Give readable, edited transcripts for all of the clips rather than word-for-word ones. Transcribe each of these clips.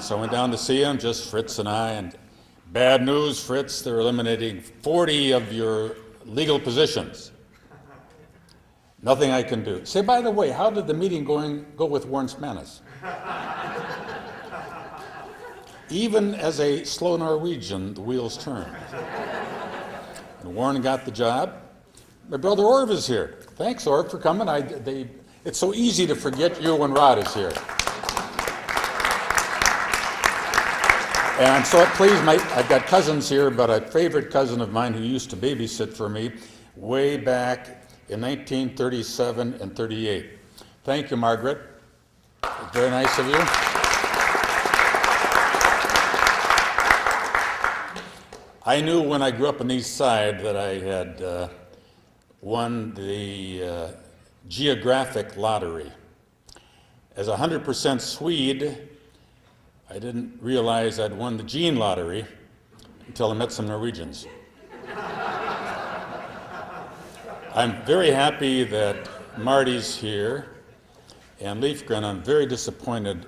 So I went down to see him, just Fritz and I, and bad news, Fritz, they're eliminating 40 of your legal positions. Nothing I can do. Say, by the way, how did the meeting go with Warren Smanis? Even as a slow Norwegian, the wheels turned. And Warren got the job. My brother Orv is here. Thanks, Orv, for coming. It's so easy to forget you when Rod is here. And I'm so pleased, I've got cousins here, but a favorite cousin of mine who used to babysit for me way back in 1937 and 38. Thank you, Margaret. Very nice of you. I knew when I grew up on the East Side that I had won the geographic lottery. As a 100% Swede, I didn't realize I'd won the gene lottery until I met some Norwegians. I'm very happy that Marty's here, and Leifgren. I'm very disappointed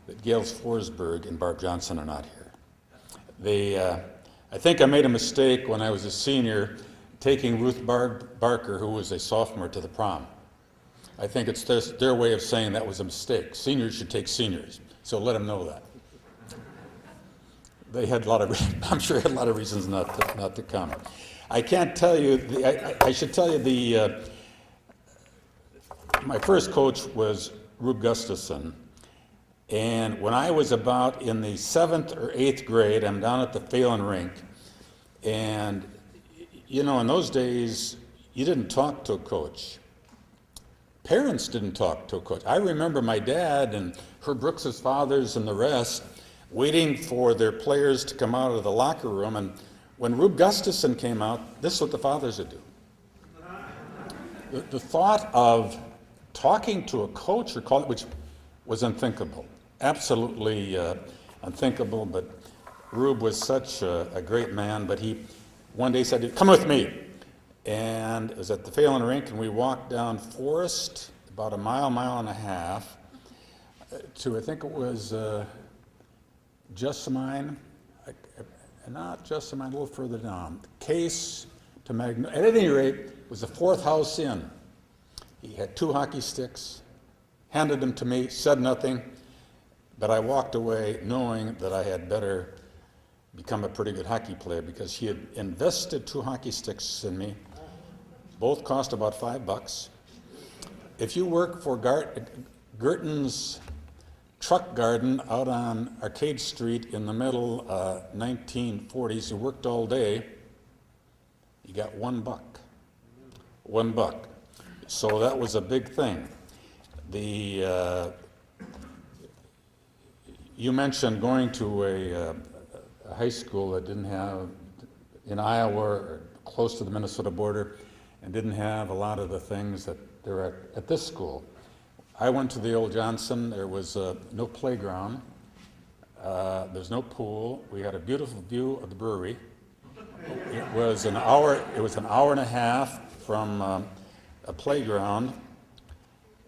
that Gail Forsberg and Barb Johnson are not here. I think I made a mistake when I was a senior taking Ruth Barker, who was a sophomore, to the prom. I think it's their way of saying that was a mistake. Seniors should take seniors, so let them know that. They had I'm sure had a lot of reasons not to come. I can't tell you, I should tell you my first coach was Rube Gustafson. And when I was about in the 7th or 8th grade, I'm down at the Phelan rink. And, you know, in those days, you didn't talk to a coach. Parents didn't talk to a coach. I remember my dad and Herb Brooks's fathers and the rest waiting for their players to come out of the locker room. And when Rube Gustafson came out, this is what the fathers would do. The thought of talking to a coach or calling, which was unthinkable, absolutely unthinkable. But Rube was such a great man. But he one day said, "Come with me." And it was at the Phelan rink, and we walked down Forest about a mile and a half to, I think it was Jessamine, not Jessamine, a little further down. Case to Magnolia. At any rate, it was the 4th house in. He had 2 hockey sticks, handed them to me, said nothing, but I walked away knowing that I had better become a pretty good hockey player because he had invested 2 hockey sticks in me. Both cost about $5. If you work for Gerton's truck garden out on Arcade Street in the middle 1940s, you worked all day, you got $1. $1. So that was a big thing. You mentioned going to a high school that didn't have, in Iowa or close to the Minnesota border, and didn't have a lot of the things that there are at this school. I went to the old Johnson. There was no playground. There's no pool. We had a beautiful view of the brewery. It was an hour and a half from a playground,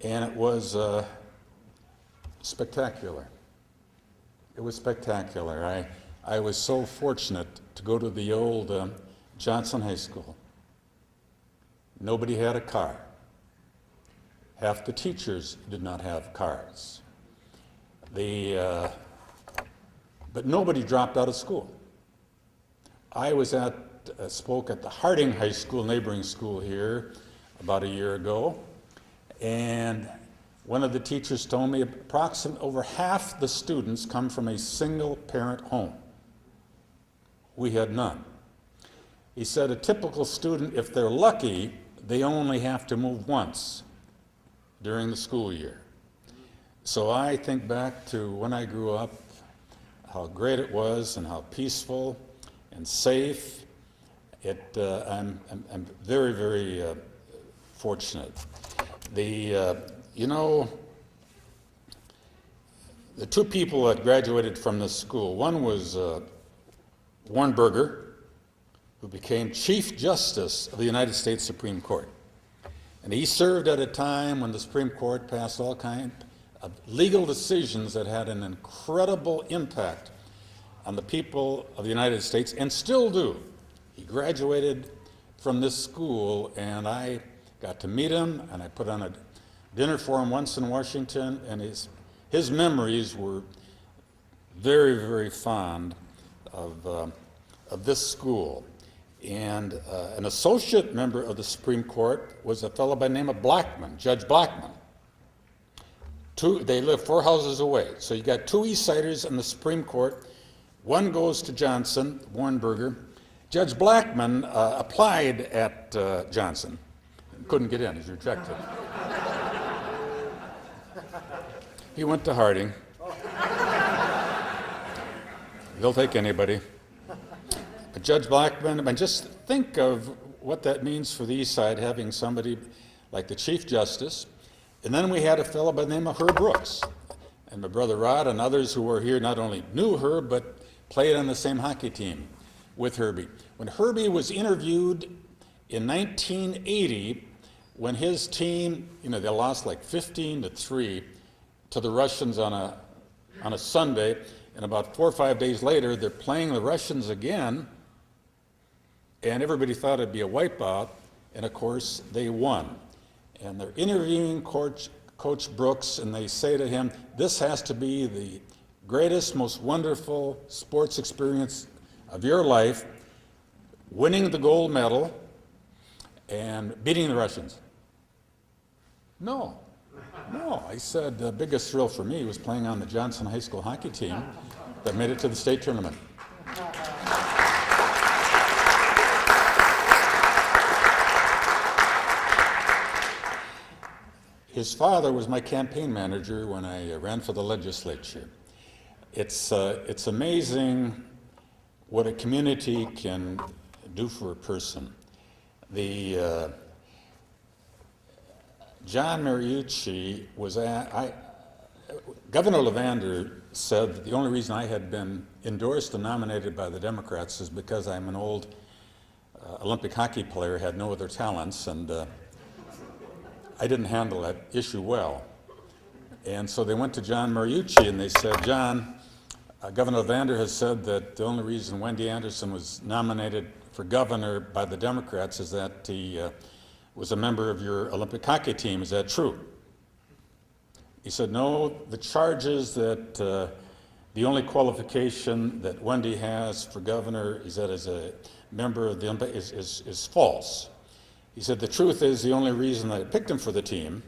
and it was spectacular. It was spectacular. I was so fortunate to go to the old Johnson High School. Nobody had a car. Half the teachers did not have cars. But nobody dropped out of school. I was spoke at the Harding High School, neighboring school here, about a year ago, and one of the teachers told me approximately over half the students come from a single parent home. We had none. He said a typical student, if they're lucky, they only have to move once during the school year. So I think back to when I grew up, how great it was and how peaceful and safe. I'm very, very fortunate. The 2 people that graduated from this school, one was Warren Berger, who became Chief Justice of the United States Supreme Court. And he served at a time when the Supreme Court passed all kinds of legal decisions that had an incredible impact on the people of the United States and still do. He graduated from this school, and I got to meet him, and I put on a dinner for him once in Washington, and his memories were very, very fond of this school. And an associate member of the Supreme Court was a fellow by the name of Blackmun, Judge Blackmun. They live 4 houses away. So you got 2 East Siders in the Supreme Court. One goes to Johnson, Warrenberger. Judge Blackmun applied at Johnson. Couldn't get in, he's rejected. He went to Harding. They'll take anybody. But Judge Blackmun, and just think of what that means for the East Side, having somebody like the Chief Justice. And then we had a fellow by the name of Herb Brooks. And my brother Rod and others who were here not only knew Herb, but played on the same hockey team with Herbie. When Herbie was interviewed in 1980, when his team, they lost like 15-3 to the Russians on a Sunday, and about 4 or 5 days later, they're playing the Russians again, and everybody thought it'd be a wipeout, and of course, they won. And they're interviewing Coach Brooks, and they say to him, this has to be the greatest, most wonderful sports experience of your life, winning the gold medal and beating the Russians. No, I said the biggest thrill for me was playing on the Johnson High School hockey team that made it to the state tournament. His father was my campaign manager when I ran for the legislature. It's amazing what a community can do for a person. John Mariucci was Governor Levander said that the only reason I had been endorsed and nominated by the Democrats is because I'm an old Olympic hockey player, had no other talents, and I didn't handle that issue well. And so they went to John Mariucci and they said, John, Governor Levander has said that the only reason Wendell Anderson was nominated for governor by the Democrats is that he was a member of your Olympic hockey team. Is that true? He said, no, the charges that the only qualification that Wendy has for governor is that as a member of the Olympic is false. He said, the truth is the only reason that I picked him for the team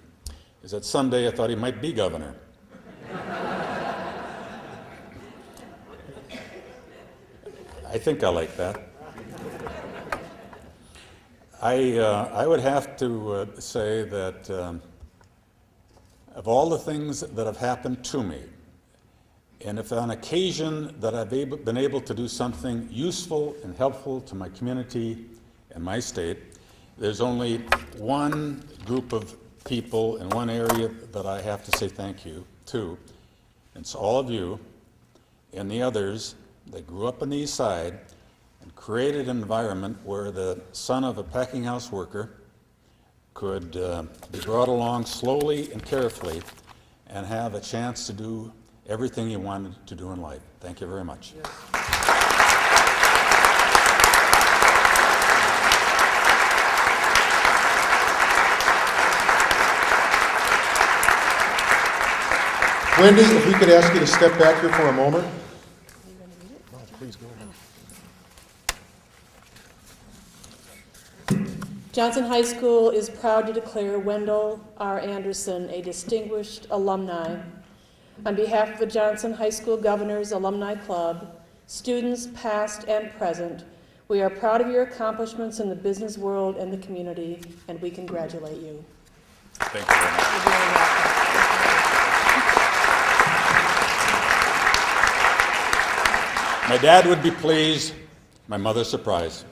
is that someday I thought he might be governor. I think I like that. I would have to say that of all the things that have happened to me, and if on occasion that I've been able to do something useful and helpful to my community and my state, there's only one group of people in one area that I have to say thank you to. It's all of you and the others that grew up on the East Side and created an environment where the son of a packing house worker could be brought along slowly and carefully and have a chance to do everything he wanted to do in life. Thank you very much. Yes. Wendy, if we could ask you to step back here for a moment. Oh, please go ahead. Johnson High School is proud to declare Wendell R. Anderson a distinguished alumni. On behalf of the Johnson High School Governors Alumni Club, students past and present, we are proud of your accomplishments in the business world and the community, and we congratulate you. Thank you very much. You're very welcome. My dad would be pleased, my mother surprised.